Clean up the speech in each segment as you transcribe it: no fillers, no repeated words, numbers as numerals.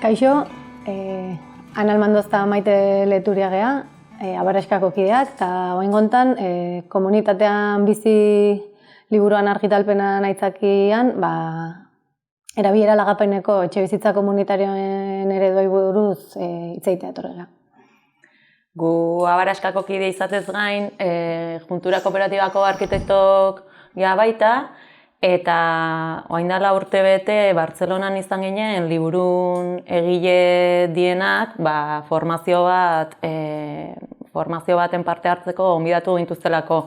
Kaixo, Ana Almandozta Maite Leturiagea, Abarreskako kideak, eta oraingontan komunitatean bizi liburuan argitalpena aitzakian, erabilera lagapeneko etxebizitza komunitarioen ereduei buruz hitz egitea etorrela. Gu Abarreskako kide izatez gain, Juntura Kooperatibako arkitektok gea baita, eta orain dela urte bete Bartzelonan izan ginen liburun egile dienak formazio baten parte hartzeko gonbidatu gintuztelako.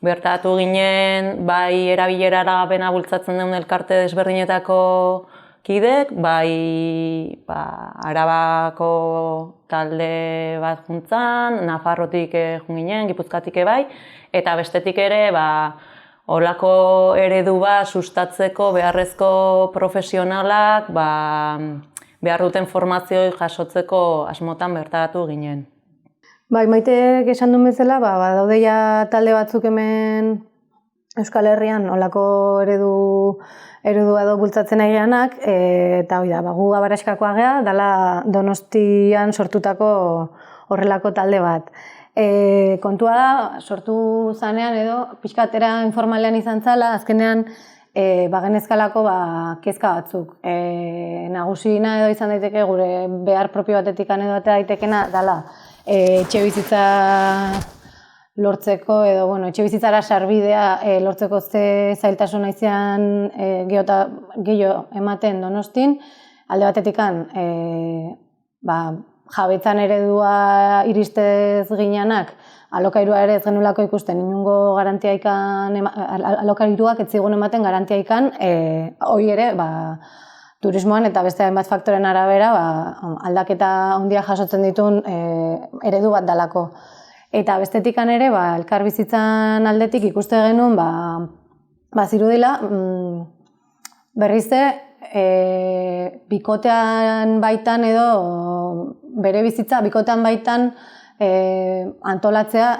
Bertatu ginen bai erabilera lagapena bultzatzen duen elkarte desberdinetako kidek, bai Arabako talde bat juntzan, Nafarrotik joan ginen, Gipuzkoatik bai, eta bestetik ere holako eredu bat sustatzeko beharrezko profesionalak behar duten formazioi jasotzeko asmotan bertaratu ginen. Maitek esan duen bezala, daude ja talde batzuk hemen Euskal Herrian holako eredua edo bultzatzen egianak, eta gu Abarreskakoa gea, dela Donostian sortutako horrelako talde bat. Kontua da, sortu zanean edo, pixkatera informalean izan zala, azkenean genezkalako kezka batzuk. Nagusina edo izan daiteke gure behar propio batetik edo atea daitekena dela etxebizitza lortzeko edo etxebizitzara sarbidea lortzeko ze zailtasuna izan gehiago ematen Donostin, alde batetik jabetzan eredua iristez ginenak, alokairua ere ez genulako ikusten, inungo garantiaikan, alokairuak ez zigun ematen garantiaikan, hori ere, turismoan eta beste hainbat faktoren arabera, aldaketa handia jasotzen dituen eredu bat dalako. Eta bestetikan ere, elkarbizitzan aldetik ikuste genuen, zirudila, berrize, bikotean baitan edo bere bizitza bikotean baitan antolatzea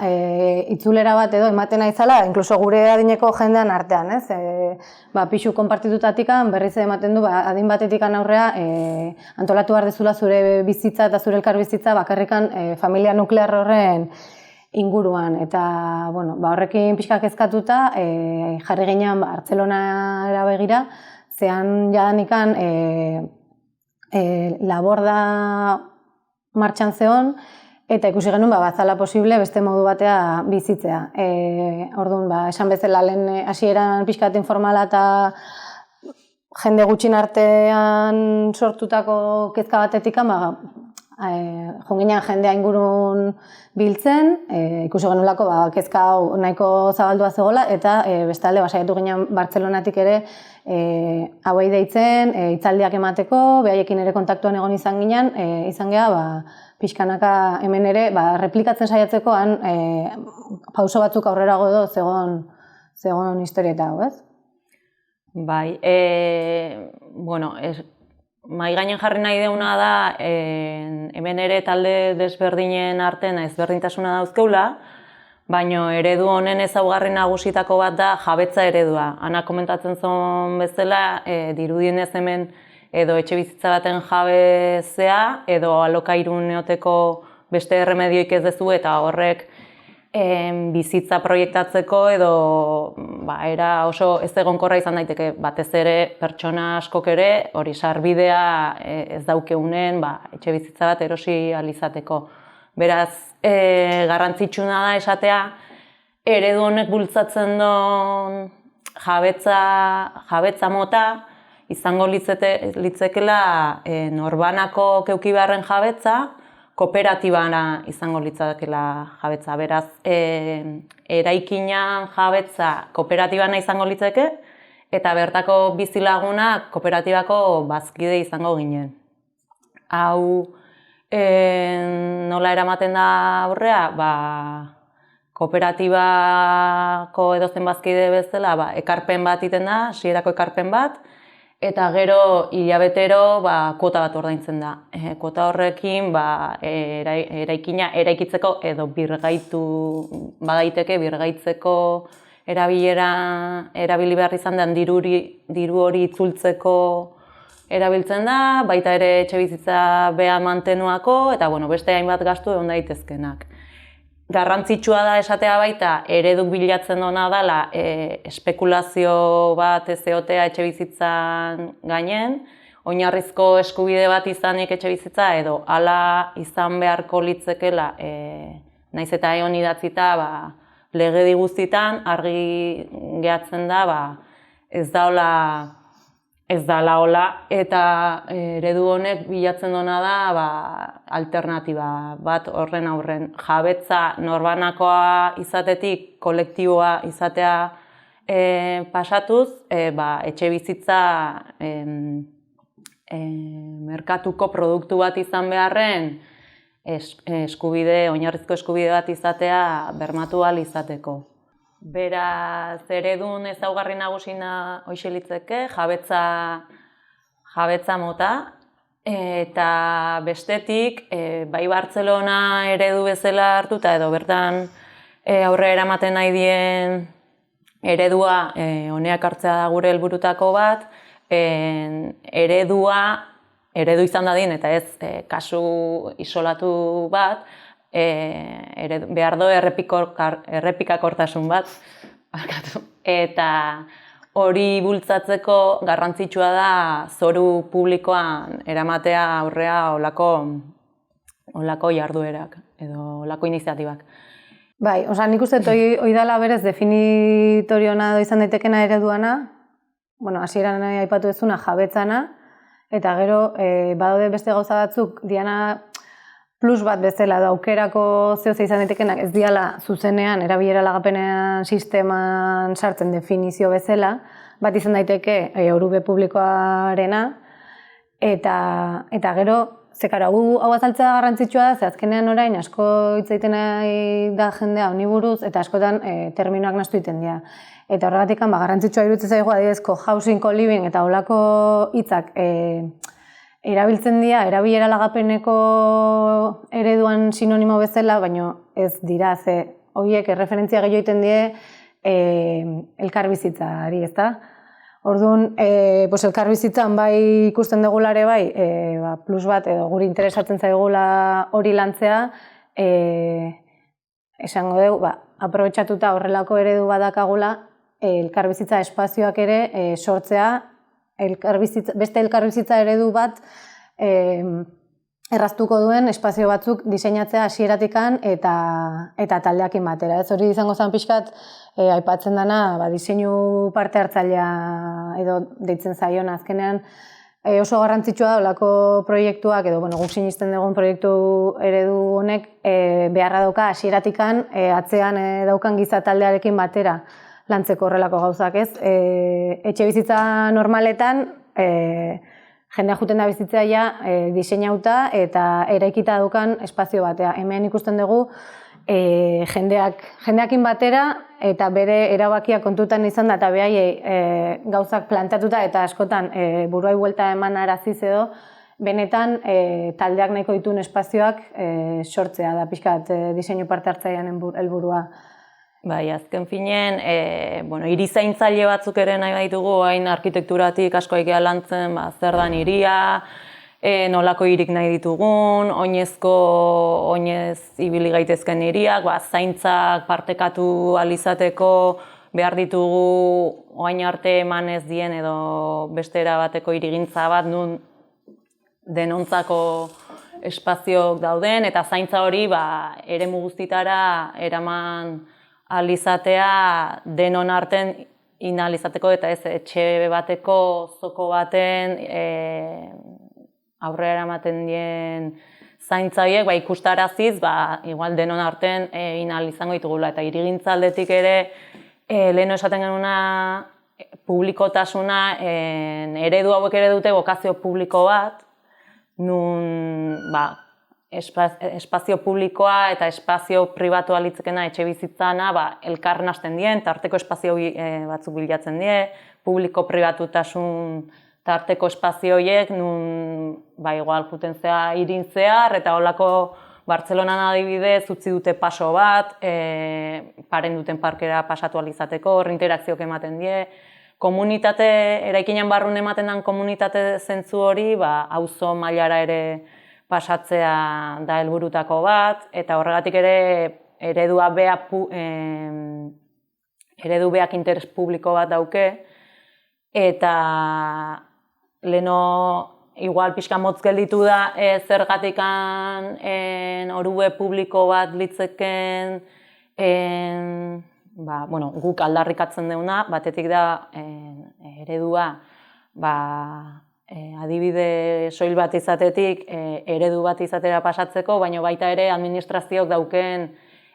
itzulera bat edo ematen aizala, inkluso gure adineko jendean artean, ez? Pixu konpartitutatikan berriz ematen du adin batetikan aurrea antolatu behar dezula zure bizitza eta zure elkarbizitza bakarrikan familia nuklear horren inguruan. Eta horrekin pixka kezkatuta jarri ginean Bartzelonara begira, zean jadanikan laborda martxan zeon, eta ikusi genuen bazala posible beste modu batea bizitzea. Orduan, esan bezala lehen hasieran pixkat informala eta jende gutxin artean sortutako kezka batetik, jonginean jendea ingurun biltzen, ikusi genuelako kezka hau nahiko zabaldua zegoela, eta bestalde saiatu ginen Bartzelonatik ere hauei deitzen, hitzaldiak emateko, behaiekin ere kontaktuan egon izan ginen, izan geha pixkanaka hemen ere replikatzen saiatzeko pauso batzuk aurrerago edo zegoen historieta hau, ez? Bai, mahai gainen jarri nahi deuna da, hemen ere talde desberdinen artean ezberdintasuna dauzkeula, baina eredu honen ezaugarri nagusitako bat da jabetza eredua. Ana komentatzen zuen bezala, dirudienez hemen edo etxe bizitza baten jabezea, edo alokairun neoteko beste erremedioik ez dezu, eta horrek bizitza proiektatzeko edo era oso ez egonkorra izan daiteke, batez ere pertsona askok ere hori sarbidea ez daukeunen etxe bizitza bat erosi alizateko. Beraz, garrantzitsuna da esatea, eredu honek bultzatzen duen jabetza mota izango litzekela norbanako keuki beharren jabetza, kooperatibana izango litzakela jabetza. Beraz, eraikinan jabetza kooperatibana izango litzake, eta bertako bizilagunak kooperatibako bazkide izango ginen. Hau nola eramaten da aurrea? Kooperatibako edozen bazkide bezala ekarpen bat iten da, hasierako ekarpen bat, eta gero hilabetero kuota bat ordaintzen da. Kuota horrekin eraikina eraikitzeko edo birgaitzeko erabili behar izan den diru hori itzultzeko erabiltzen da, baita ere etxe bizitza beha mantenuako, eta beste hainbat gastu egon daitezkenak. Garrantzitsua da esatea baita, ereduk bilatzen dona dela espekulazio bat ez egotea etxe bizitzan gainen, oinarrizko eskubide bat izanik etxe bizitza edo hala izan beharko litzekela, naiz eta egon idatzita legedi guztitan argi gehatzen da ez dala hola eta eredu honek bilatzen dona da alternatiba bat horren aurren. Jabetza norbanakoa izatetik kolektiboa izatea pasatuz, etxe bizitza merkatuko produktu bat izan beharren oinarrizko eskubide bat izatea bermatu ahal izateko. Beraz, eredun ezaugarri nagusina hoxe litzeke, jabetza mota, eta bestetik, bai Bartzelona eredu bezala hartuta edo bertan aurrera eramaten nahi dien eredua honeak hartzea da gure helburutako bat, eredu izan dadin eta ez kasu isolatu bat, behar du errepikakortasun bat, eta hori bultzatzeko garrantzitsua da zoru publikoan eramatea aurrea olako jarduerak edo olako iniziatibak. Bai, nik uste hori dela berez definitoriona izan daitekena ereduana, hasieran aipatu duzuna jabetzana, eta gero badaude beste gauza batzuk diana plus bat bezala da aukerako zehoza izan daitekenak ez diala zuzenean erabilera lagapenean sisteman sartzen definizio bezala, bat izan daiteke orube publikoarena, eta gero zekara hau azaltzea garrantzitsua da, ze azkenean orain asko hitz egiten nahi da jendea honi buruz eta askotan terminoak nahastu egiten dira. Eta horregatik garrantzitsua iruditzen zaigu adibidez housing, co-living eta holako hitzak erabiltzen dira erabilera lagapeneko ereduan sinonimo bezala, baina ez dira, ze horiek erreferentzia gehiago egiten die elkarbizitzari, ezta? Orduan, elkarbizitzan bai ikusten dugulare bai, plus bat edo guri interesatzen zaigula hori lantzea, esango dugu, aprobetxatuta horrelako eredu badakagula, elkarbizitza espazioak ere sortzea, beste elkarbizitza eredu bat erraztuko duen espazio batzuk diseinatzea hasieratikan eta taldeakin batera. Ez hori izango zen pixkat aipatzen dena diseinu parte hartzailea edo deitzen zaion azkenean oso garrantzitsua da olako proiektuak edo guk sinisten dugun proiektu eredu honek beharra dauka hasieratikan atzean daukan giza taldearekin batera lantzeko horrelako gauzak, ez? Etxe bizitza normaletan jendea juten da bizitzea ja diseinauta eta eraikita daukan espazio batea. Hemen ikusten dugu jendeakin batera eta bere erabakia kontutan izan da eta behaiei gauzak plantatuta eta askotan buruai buelta eman araziz edo benetan taldeak nahiko dituen espazioak sortzea da pixkat diseinu parte hartzailean helburua. Bai, azken finen, hirizaintzaile batzuk ere nahi baitugu, hain arkitekturatik asko egia lantzen, zer dan hiria, nolako hirik nahi ditugun, oinez ibili gaitezken hiriak, zaintzak partekatu alizateko behar ditugu oain arte eman ez dien edo beste erabateko hirigintza bat nun denontzako espazioak dauden, eta zaintza hori eremu guztitara eraman alizatea denon arten inalizateko eta ez etxe bateko zoko baten aurrera eramaten dien zaintza horiek ikustaraziz igual denon arten inalizango ditugula eta hirigintza aldetik ere leheno esaten genuna publikotasuna eredu hauek ere dute bokazio publiko bat nun espazio publikoa eta espazio pribatua litzekena etxe bizitzana elkar nahasten dien, tarteko espazio batzuk bilatzen die, publiko-pribatutasun tarteko espazio horiek nun igual juten zea hirin zehar eta holako Bartzelonan adibidez utzi dute paso bat, paren duten parkera pasatu ahal izateko, hor interakzioak ematen die, eraikinen barrun ematen den komunitate zentzu hori, auzo mailara ere pasatzea da helburutako bat, eta horregatik ere eredu beak interes publiko bat dauke, eta leno igual pixka motz gelditu da zergatikan orube publiko bat litzeken guk aldarrikatzen deuna, batetik da eredua adibide soil bat izatetik eredu bat izatera pasatzeko, baina baita ere administrazioak dauken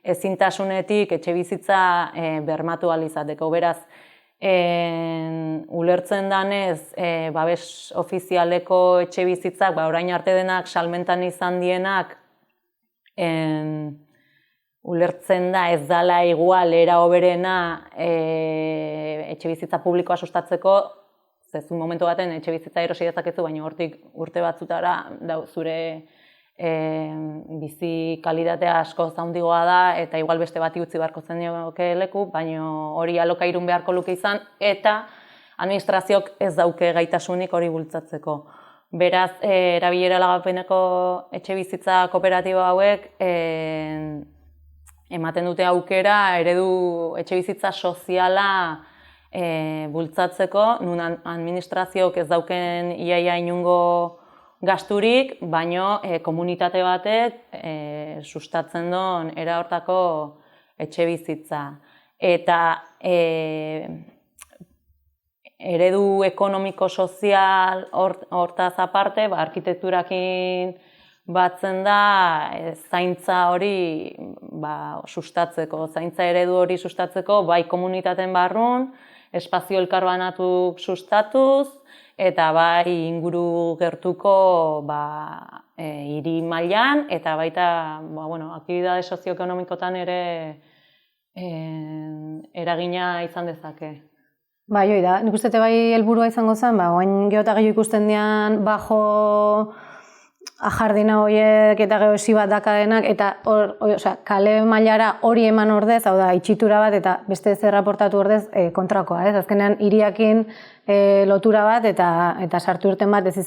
ezintasunetik etxebizitza bermatu ahal izateko. Beraz, ulertzen danez, babes ofizialeko etxebizitzak, orain arte denak salmentan izan dienak, ulertzen da ez dala igual era hoberena etxebizitza publikoa sustatzeko, zezu momentu baten etxebizitza erosi dezakezu, baina hortik urte batzutara zure bizi kalitatea asko zaundigoa da, eta igual beste bati utzi beharko zenioke leku, baina hori alokairun beharko luke izan, eta administrazioak ez dauke gaitasunik hori bultzatzeko. Beraz, erabilera lagapeneko etxebizitza kooperatiba hauek ematen dute aukera eredu etxebizitza soziala bultzatzeko, nun administrazioak ez dauken iaia inungo gasturik, baino komunitate batek sustatzen duen era hortako etxebizitza. Eta eredu ekonomiko-sozial hortaz aparte, arkitekturakin batzen da zaintza hori sustatzeko, zaintza eredu hori sustatzeko, bai komunitateen barrun, espazio elkarbanatu sustatuz, eta bai inguru gertuko hiri mailan, eta baita aktibitate sozioekonomikotan ere eragina izan dezake. Bai, hoi da, nik uste bai helburua izango zen, oain geota gehiago ikusten dian bajo ajardina horiek eta geosi bat dakadenak, eta kale mailara hori eman ordez, hau da, itxitura bat eta beste zer raportatu ordez kontrakoa, ez? Azkenean hiriakin lotura bat eta sartu irten bat ez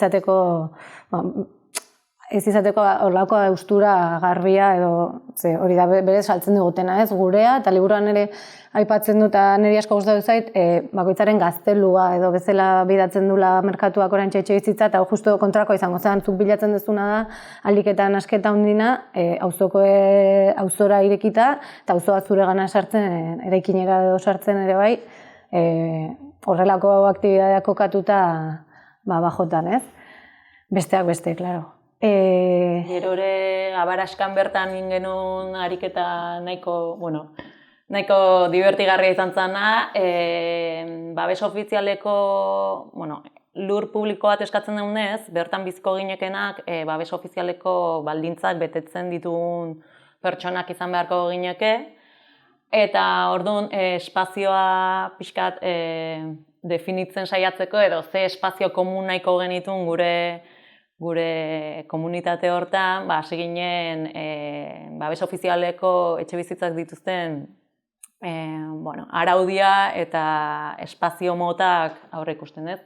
izateko horlako eustura garbia edo hori da berez saltzen dugutena, ez? Gurea, eta liburuan ere aipatzen dut, eta niri asko gustatu zait, bakoitzaren gaztelua edo bezala bidatzen dula merkatuak oraintxe etxebizitza, eta justu kontrakoa izango zen, zuk bilatzen duzuna da, aldiketa nasketa hundina, auzora irekita, eta auzoa zuregana sartzen, eraikinera edo sartzen ere bai, horrelako aktibitateak kokatuta bajotan, ez? Besteak beste, klaro. Gero ere, Abaraskan bertan ingenun ariketa nahiko divertigarria izan zana, babes ofizialeko lur publiko bat eskatzen dugunez, bertan biziko ginekenak babes ofizialeko baldintzak betetzen ditugun pertsonak izan beharko gineke, eta orduan espazioa pixkat definitzen saiatzeko edo ze espazio komun nahiko genitun gure komunitate hortan, hasi ginen babes ofizialeko etxebizitzak dituzten araudia eta espazio motak aurre ikusten, ez?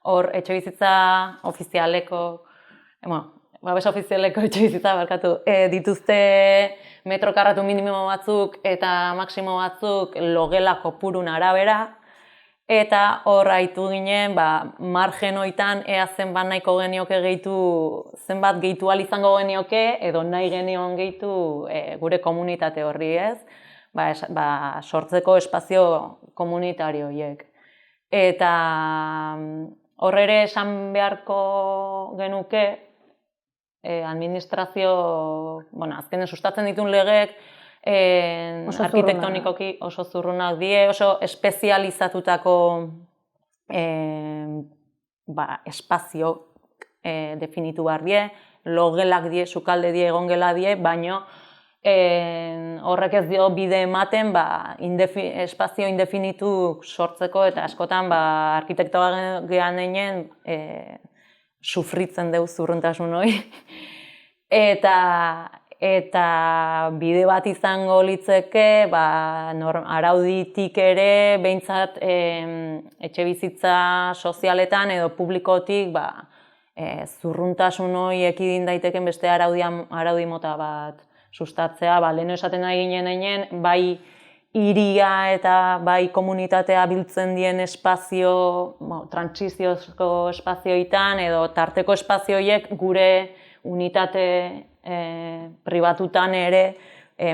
Hor etxebizitza ofizialeko, babes ofizialeko etxebizitza dituzte metro karratu minimo batzuk eta maksimo batzuk logela kopurun arabera, eta hor haitu ginen, margen hoitan ea zenbat nahiko genioke gehitu, zenbat gehitu ahal izango genioke, edo nahi genion gehitu gure komunitate horri, ez? Sortzeko espazio komunitario horiek. Eta hor ere esan beharko genuke, administrazio, azkenen sustatzen ditun legek, arkitektonikoki oso zurrunak die, oso espezializatutako espazio definitu behar die, logelak die, sukalde die, egongela die, baino horrek ez dio bide ematen espazio indefinitu sortzeko, eta askotan arkitektoa gehan einen sufritzen deu zurruntasun hori. Eta eta bide bat izango litzeke arauditik ere behintzat etxe bizitza sozialetan edo publikotik zurruntasun hori ekidin daiteken beste araudi mota bat sustatzea. Lehen esaten ari ginen bai hiria eta bai komunitatea biltzen dien espazio, trantsiziozko espazioetan edo tarteko espazioiek gure unitate pribatutan ere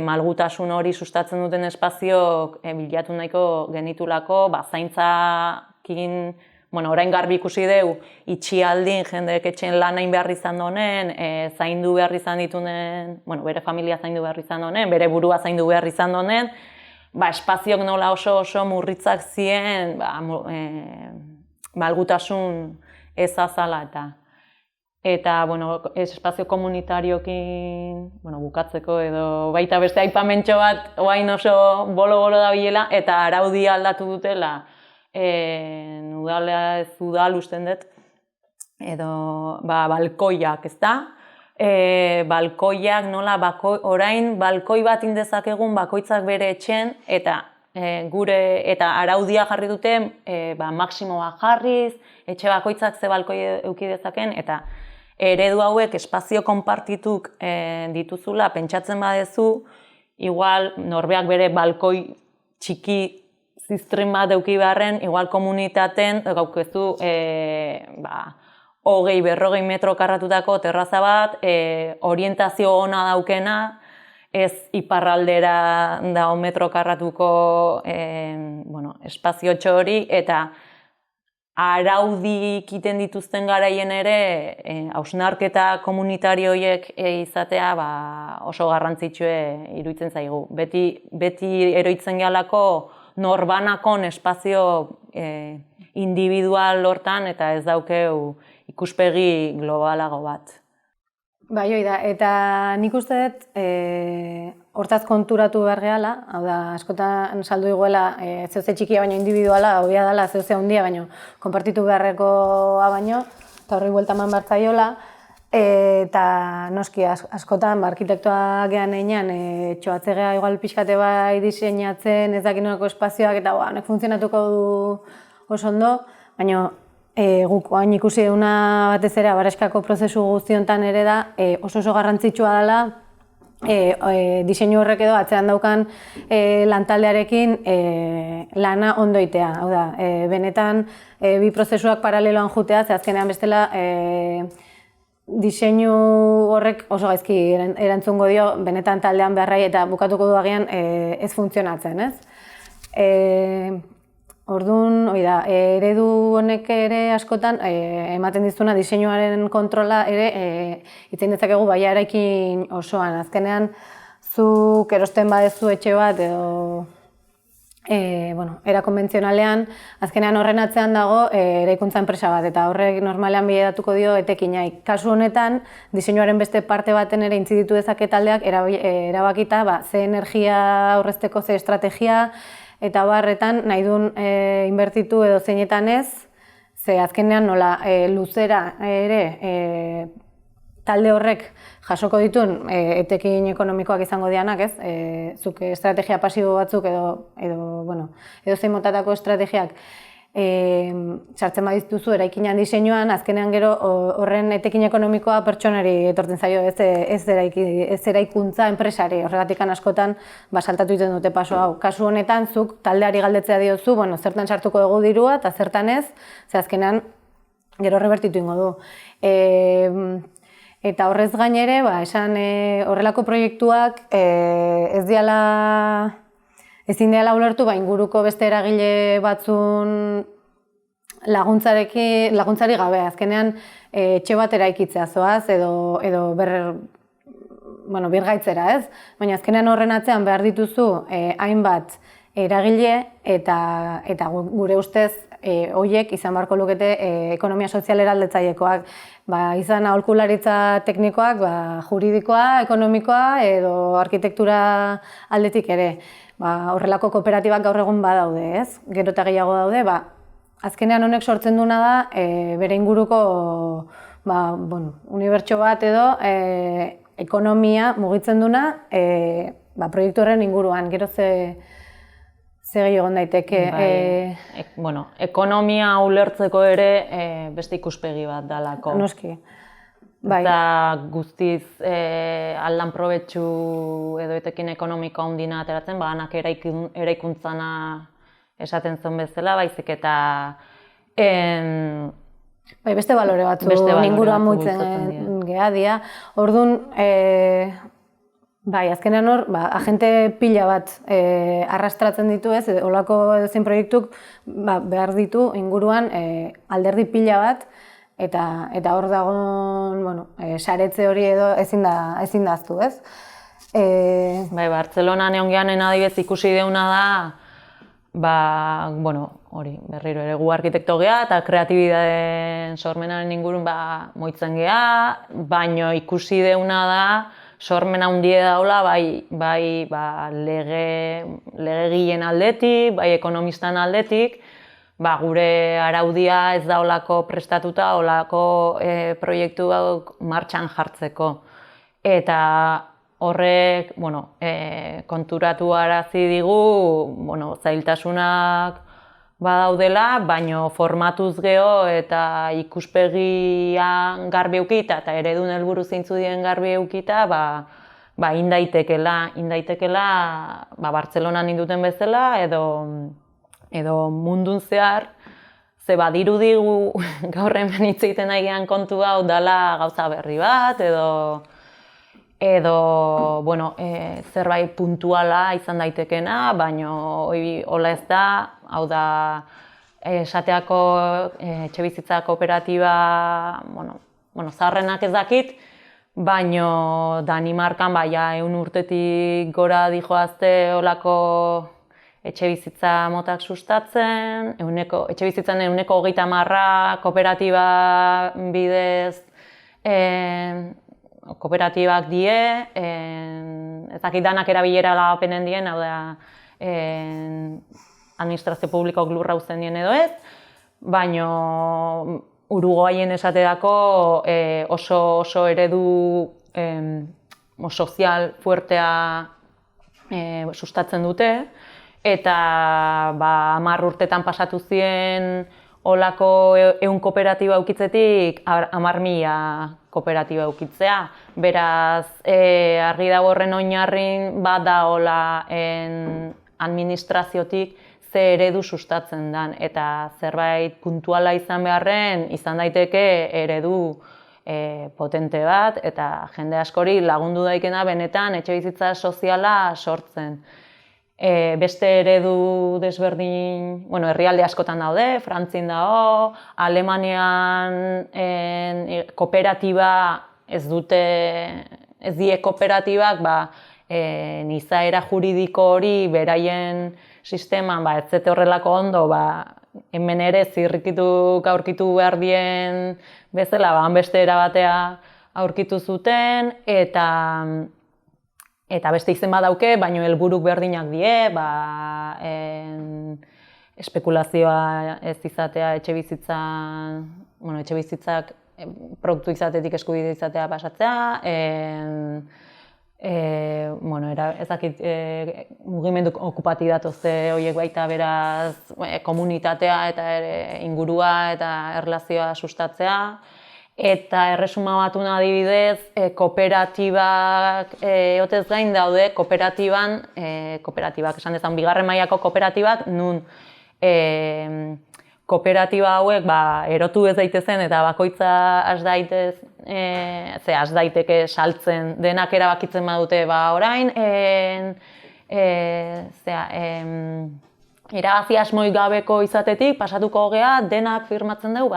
malgutasun hori sustatzen duten espazioak bilatu nahiko genitulako, zaintzakin, orain garbi ikusi dugu, itxialdin jendeek etxen lan hain behar izan donen, zaindu behar izan ditunen, bere familia zaindu behar izan donen, bere burua zaindu behar izan donen, espazioak nola oso murritzak ziren, malgutasun ez azala eta espazio komunitariokin bukatzeko edo baita beste aipamentxo bat oain oso bolo-bolo dabilela eta araudia aldatu dutela udala ez udal usten dut edo balkoiak, ezta? Balkoiak nola orain balkoi bat indezakegun bakoitzak bere etxen eta eta araudia jarri dute maksimoa jarriz, etxe bakoitzak ze balkoi eduki dezaken eta eredu hauek espazio konpartituk dituzula pentsatzen badezu, igual norbeak bere balkoi txiki ziztrin bat eduki beharren, igual komunitaten gaukezu 20-40 metro karratutako terraza bat, orientazio ona daukena, ez iparraldera dago metro karratuko espazio txori eta araudi ikiten dituzten garaien ere hausnarketa komunitarioiek izatea oso garrantzitsue iruditzen zaigu. Beti eroitzen gehalako norbanakon espazio individual hortan eta ez daukeu ikuspegi globalago bat. Bai, hoi da, eta nik uste dut hortaz konturatu behar gehala, hau da, askotan saldu iguela zeuze txikia baino individuala, hobia dela zeuze handia baino, konpartitu beharrekoa baino, eta horri buelta eman behar zaiola, eta noski askotan arkitektoa gehan einan, txoatzegea igual pixkate bai diseinatzen, ez dakinolako espazioak, eta honek funtzionatuko du oso ondo, baina guk oain ikusi duguna batez ere Abaraskako prozesu guztiontan ere da oso garrantzitsua dela diseinu horrek edo atzean daukan lantaldearekin lana ondoitea. Hau da, benetan bi prozesuak paraleloan jutea, ze azkenean bestela diseinu horrek oso gaizki erantzungo dio benetan taldean beharrai eta bukatuko du agian ez funtzionatzen, ez? Orduan, eredu honek ere askotan ematen dizuna diseinuaren kontrola ere hitzein dezakegu baia eraikin osoan. Azkenean, zuk erosten badezu etxe bat edo era konbentzionalean, azkenean horren atzean dago eraikuntza enpresa bat eta horrek normalean bideratuko dio etekinai. Kasu honetan, diseinuaren beste parte baten ere intziditu dezake taldeak erabakita ze energia aurrezteko ze estrategia eta barretan nahi duen inbertitu edo zeinetan ez, ze azkenean nola luzera ere talde horrek jasoko dituen etekin ekonomikoak izango dianak, ez? Zuk estrategia pasibo batzuk edo zein motatako estrategiak sartzen badituzu eraikinan diseinuan, azkenean gero horren etekin ekonomikoa pertsonari etortzen zaio, ez eraikuntza enpresari, horregatik askotan saltatu egiten dute paso hau. Kasu honetan, zuk taldeari galdetzea diozu, zertan sartuko dugu dirua eta zertan ez, ze azkenean gero rebertitu ingo du. Eta horrez gain ere, esan horrelako proiektuak ezin dela ulertu, inguruko beste eragile batzun laguntzari gabe. Azkenean etxe bat eraikitzea zoaz edo birgaitzera, ez? Baina azkenean horren atzean behar dituzu hainbat eragile eta gure ustez horiek izan beharko lukete ekonomia sozialera aldetzailekoak. Izan aholkularitza teknikoak, juridikoa, ekonomikoa edo arkitektura aldetik ere. Horrelako kooperatibak gaur egun badaude, ez? Gero eta gehiago daude, azkenean honek sortzen duna da bere inguruko unibertso bat edo ekonomia mugitzen duna proiektu horren inguruan, gero ze gehiago egon daiteke. Bueno, ekonomia ulertzeko ere beste ikuspegi bat dalako. Noski. Bai. Eta guztiz aldan probetxu edo etekin ekonomiko handina ateratzen, anak eraikuntzana esaten zuen bezala, baizik eta beste balore batzu inguruan mugitzen geha dira. Orduan, azkenean hor, agente pila bat arrastratzen ditu ez, olako edozein proiektuk behar ditu inguruan alderdi pila bat, eta hor dagoen, saretze hori edo ezin da aztu, ez? Bartzelonan egon gehanen adibidez ikusi deuna da, hori, berriro ere gu arkitekto geha eta kreatibitateen sormenaren ingurun moitzen geha, baino ikusi deuna da sormena handie daula bai legegileen aldetik, bai ekonomistan aldetik, gure araudia ez da olako prestatuta, olako proiektu martxan jartzeko. Eta horrek, konturatu arazi digu, zailtasunak badaudela, baino formatuz geho eta ikuspegian garbi eukita eta eredun helburu zeintzu dien garbi eukita, indaitekela Bartzelonan induten bezala edo mundun zehar, ze badirudigu gaur hemen hitz egiten nahian kontu hau dala gauza berri bat, edo zerbait puntuala izan daitekena, baina hola ez da, hau da, esateako etxebizitza kooperatiba, zaharrenak ez dakit, baina Danimarkan 100 urtetik gora dijoazte olako etxebizitza motak sustatzen, etxebizitzan 30% kooperatiba bidez kooperatibak die, ez dakit danak erabilera lapenen dien, hau da administrazio publikoak lurra uzten dien edo ez, baina Uruguayen esaterako oso eredu sozial fuertea sustatzen dute, eta 10 urtetan pasatu ziren olako 100 kooperatiba eukitzetik 10.000 kooperatiba eukitzea. Beraz, argi dago horren oinarrin bat da hola administraziotik ze eredu sustatzen den, eta zerbait puntuala izan beharren izan daiteke eredu potente bat, eta jende askori lagundu daikena benetan etxebizitza soziala sortzen. Beste eredu desberdin, herrialde askotan daude, Frantzin dago, Alemanian kooperatiba ez die kooperatibak, izaera juridiko hori beraien sisteman ez zete horrelako ondo, hemen ere zirrikituk aurkitu behar dien bezala, beste erabatea aurkitu zuten, eta beste izen badauke, baina helburuk berdinak die, espekulazioa ez izatea etxebizitzak produktu izatetik eskubide izatea pasatzea, ez dakit mugimendu okupati datozte horiek baita beraz komunitatea eta ingurua eta erlazioa sustatzea. Eta erresuma batun adibidez, kooperatibak otez gain daude, kooperatibak esan dezan, bigarren mailako kooperatibak, nun kooperatiba hauek erotu ez daitezen eta bakoitza has daiteke saltzen denak erabakitzen badute orain, irabazi asmoi gabeko izatetik pasatuko gea, denak firmatzen dugu,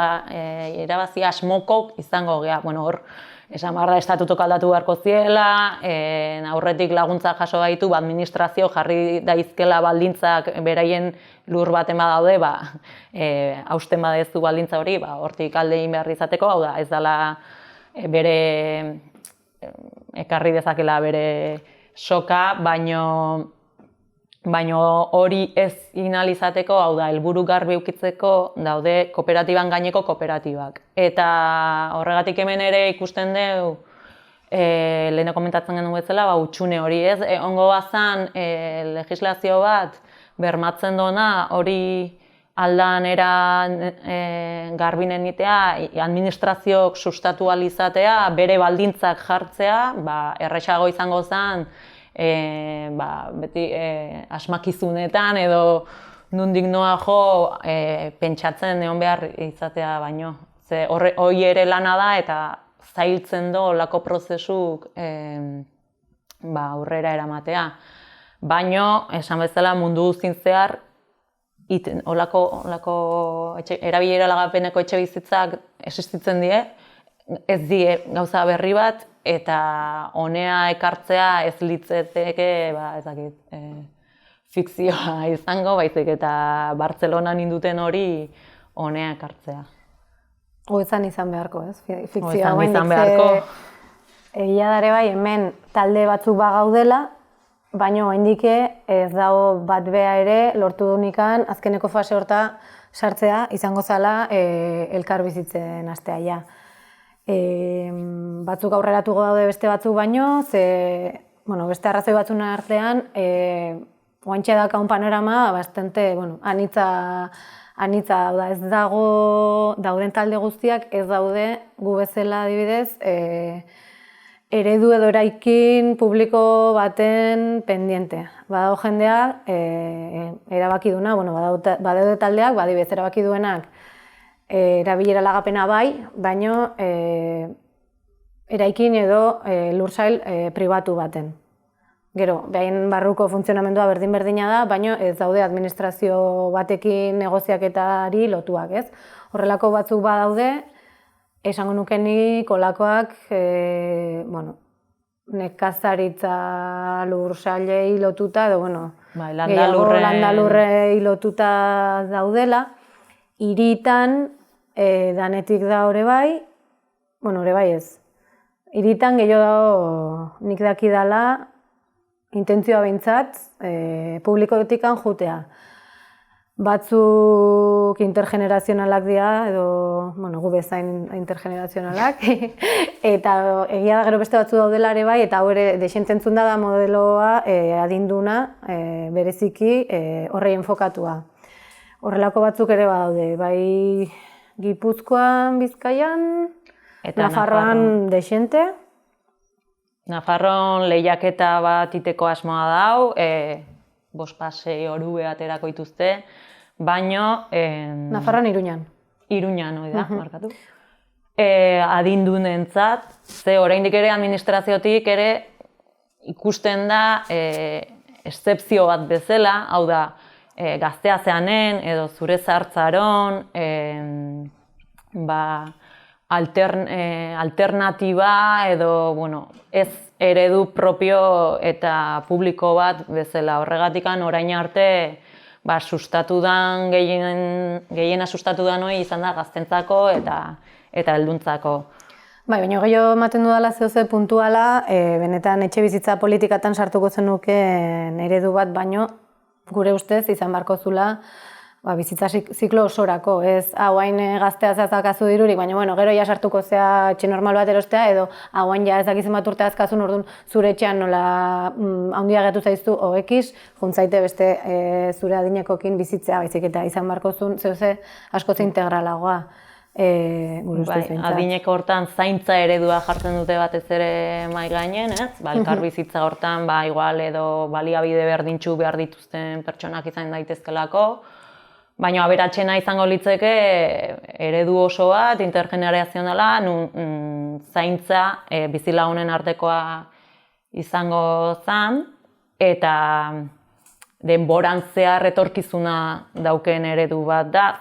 irabazi asmoko izango gea. Hor, esan behar da estatutok aldatu beharko ziela, aurretik laguntza jaso gaitu, administrazio jarri daizkela baldintzak beraien lur baten badaude, hausten badezu baldintza hori, hortik alde egin behar izateko, hau da, ez dela bere ekarri dezakela bere soka, baino hori ez inalizateko, hau da, helburu garbi eukitzeko daude kooperatiban gaineko kooperatibak. Eta horregatik hemen ere ikusten dugu leheno komentatzen genuen bezala, utxune hori ez, ongo bazan legislazio bat bermatzen dona hori aldan garbinen itea, administrazioak sustatu alizatea, bere baldintzak jartzea, erresago izango zen, beti asmakizunetan edo nondik noa jo pentsatzen egon behar izatea baino. Ze hori ere lana da eta zailtzen do olako prozesuk aurrera eramatea. Baino, esan bezala mundu guztien zehar, olako erabilera lagapeneko etxe bizitzak existitzen die, ez die gauza berri bat, eta honea ekartzea ez litzeteke, fikzioa izango, baizik eta Bartzelonan induten hori honea ekartzea. Izan beharko, ez? Fikzioa izan beharko. Egia dare bai, hemen talde batzuk bagaudela, baina oraindik ez dago bat bea ere lortu dunikan azkeneko fase horta sartzea izango zala elkar bizitzen hastea ja. Batzuk aurreratuko daude beste batzuk baino, beste arrazoi batzuen artean oraintxe daukagun panorama bastante, anitza da, ez dago dauden talde guztiak ez daude gu bezala adibidez eredu edo eraikin publiko baten pendiente. Badago jendea erabaki duena, badaude taldeak, badibez erabaki duenak erabilera lagapena bai, baino eraikin edo lursail pribatu baten. Gero, behaien barruko funtzionamendua berdin-berdina da, baino ez daude administrazio batekin negoziaketari lotuak, ez? Horrelako batzuk badaude, esango nukenik olakoak nekazaritza lursailei lotuta edo landalurrei lotuta daudela. Hiritan danetik da ore bai ez. Hiritan gehiago dago nik dakidala intentzioa behintzat publikotikan jutea. Batzuk intergenerazionalak dira, edo, gu bezain intergenerazionalak, eta egia da gero beste batzu daudela ere bai, eta hau ere desententzun da modeloa adinduna, bereziki horrei enfokatua. Horrelako batzuk ere badaude, bai Gipuzkoan, Bizkaian, Nafarroan desente. Nafarroan lehiaketa bat iteko asmoa dau, 5 pasei orube aterako dituzte, baino... Nafarroan Iruñan. Iruñan, hori da, markatu. Adindunentzat, ze oraindik ere administraziotik ere ikusten da eszepzio bat bezala, hau da, gaztea zeanen edo zure zartzaron, alternatiba edo, ez eredu propio eta publiko bat bezala. Horregatikan orain arte sustatudan, gehiena sustatudan hori izan da gaztentzako eta helduntzako. Baina gehiago ematen dudala zehose puntuala, benetan etxe bizitza politikatan sartuko zenuken eredu bat, baino gure ustez izan barko zula bizitza ziklo osorako, ez hauain gaztea zehazakazu dirurik, baina gero ja sartuko zea etxe normal bat erostea, edo hauain ja ez dakizen bat urte azkazun orduan zure etxean nola handia getu zaizu oekiz, juntzaite beste zure adinekokin bizitzea baizik eta izan barko zuen zehose askoz integralagoa. Adineko hortan zaintza eredua jartzen dute batez ere mahai gainen, elkar bizitza hortan igual edo baliabide berdintxu behar dituzten pertsonak izan daitezkelako, baina aberatsena izango litzeke eredu oso bat, intergenerazionala, zaintza bizilagunen artekoa izango zen, eta denboran zehar etorkizuna dauken eredu bat da,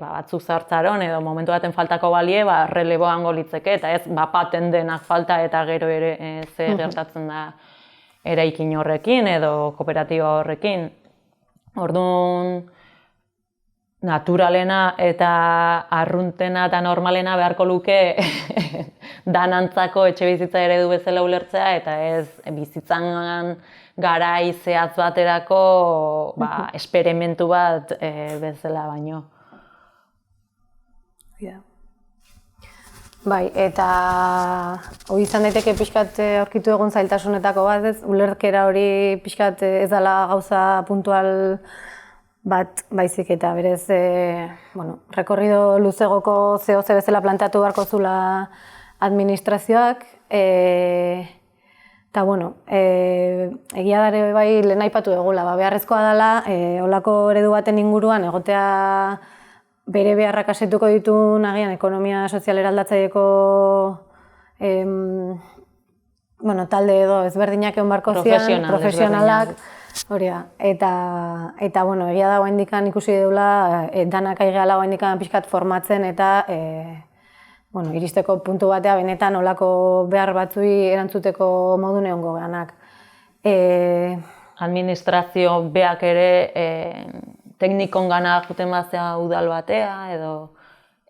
batzuk zartzaron edo momentu baten faltako balie, releboango litzeke, eta ez bapaten denak falta eta gero ere ze gertatzen da eraikin horrekin edo kooperatiba horrekin. Orduan, naturalena eta arruntena eta normalena beharko luke danantzako etxe bizitza eredu bezala ulertzea eta ez bizitzan garai zehatz baterako esperimentu bat bezala baino. Bai, eta hori izan daiteke pixkat aurkitu egun zailtasunetako bat, ez? Ulerkera hori pixkat ez dela gauza puntual bat baizik eta berez, rekorrido luzegoko ze bezala planteatu beharko zula administrazioak, eta egia dare bai lehen aipatu egula, beharrezkoa dela, olako eredu baten inguruan egotea bere beharrak asetuko ditun agian ekonomia sozial eraldatzaieko talde edo ezberdinak egon barko zian, profesionalak, hori da. Eta egia da oraindikan ikusi dugula danak aigeala oraindikan pixkat formatzen eta iristeko puntu batea benetan olako behar batzui erantzuteko modun egongo geanak. Administrazio beak ere teknikon gana juten bazea udal batea, edo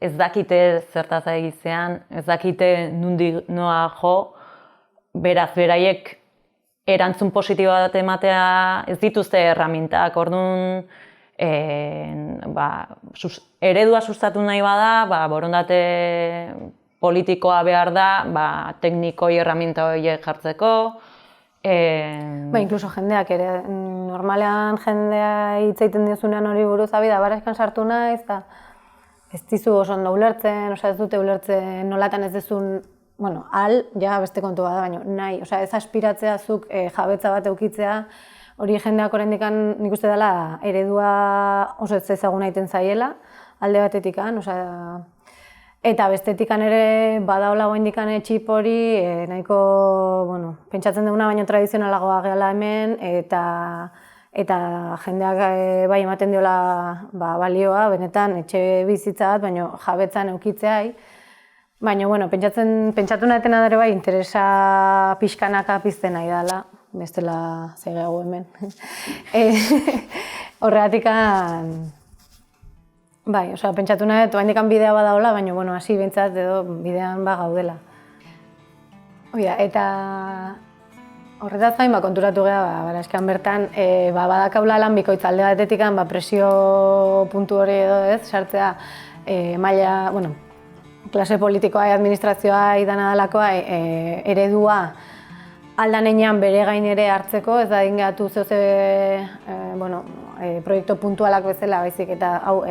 ez dakite zertaz egizean, ez dakite nundik noa jo, beraz, beraiek erantzun positiboa bat ematea ez dituzte erramintak, orduan eredua sustatu nahi bada, borondate politikoa behar da, teknikoi erraminta horiek jartzeko. Inkluso jendeak ere, normalean jendea hitz egiten diozunean hori buruz, da barazkan sartu naiz, eta ez dizu oso ondo ulertzen, ez dute ulertzen nolatan ez dezun, ja beste kontu bada, baina nahi, ez aspiratzea zuk jabetza bat eukitzea, hori jendeak oraindikan nik uste dela eredua oso ez ezaguna egiten zaiela, alde batetikan, eta bestetikan ere badaola oraindikan txip hori, nahiko, pentsatzen duguna baino tradizionalagoa gehala hemen, eta jendeak bai ematen diola balioa, benetan etxe bizitza bat, baino jabetzan eukitzeai. Baina, pentsatu nahetena dara bai, interesa pixkanaka pizten nahi dela, bestela zeigeago hemen. Horregatikan, pentsatu nahet, oaindikan bidea badaola, baina, hasi bintzat edo bidean gaudela. Eta horretaz gain, konturatu geha, barazkan bertan, badakaula lan bikoitz alde batetikan, presio puntu hori edo ez, sartzea, maila, klase politikoa, administrazioa idana dalakoa, eredua aldan einean bere gain ere hartzeko, ez da ingatu proiektu puntualak bezala, baizik eta hau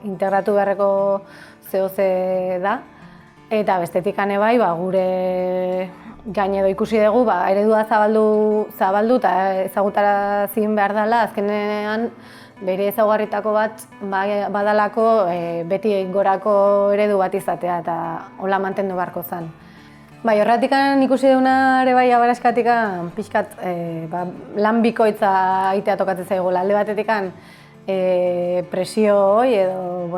integratu beharreko zehoze da. Eta bestetikan bai, gure gain edo ikusi dugu, eredua zabaldu eta ezagutara zin behar dela, azkenean bere ezaugarritako bat badalako beti gorako eredu bat izatea eta hola mantendu beharko zen. Horretikan ikusi duguna ere bai abaraskatikan pixkat lan bikoitza aitea tokatzen zaigula. Alde batetikan presio hoi edo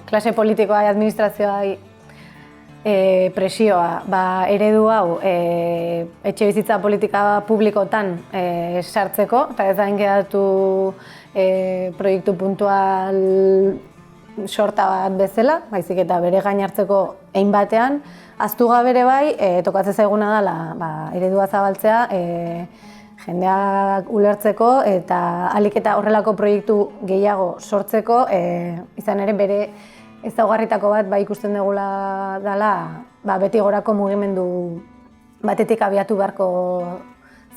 klase politikoa administrazioa presioa eredu hau etxe bizitza politika publikotan sartzeko eta ez da ingedatu proiektu puntual sorta bat bezala, baizik eta bere gain hartzeko ein batean, ahaztu gabe ere bai, tokatzen zaiguna dela eredua zabaltzea, jendeak ulertzeko eta ahalik eta horrelako proiektu gehiago sortzeko, izan ere bere ezaugarritako bat ikusten dugula dela beti gorako mugimendu batetik abiatu beharko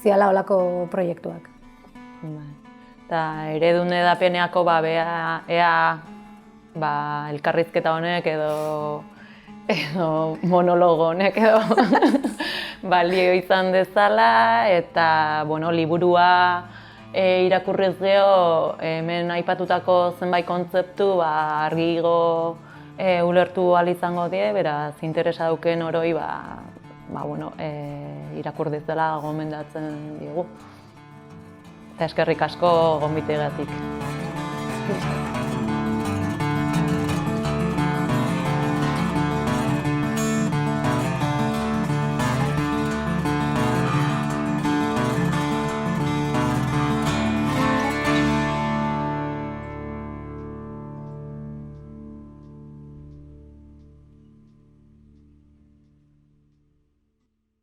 ziala olako proiektuak. Eta eredun edapeneako ea elkarrizketa honek edo monologo honek edo balio izan dezala eta liburua irakurriz gero hemen aipatutako zenbait kontzeptu argigo ulertu ahal izango die, beraz interesa dauken oroi irakur dezala gomendatzen digu. Eta eskerrik asko gonbiteagatik.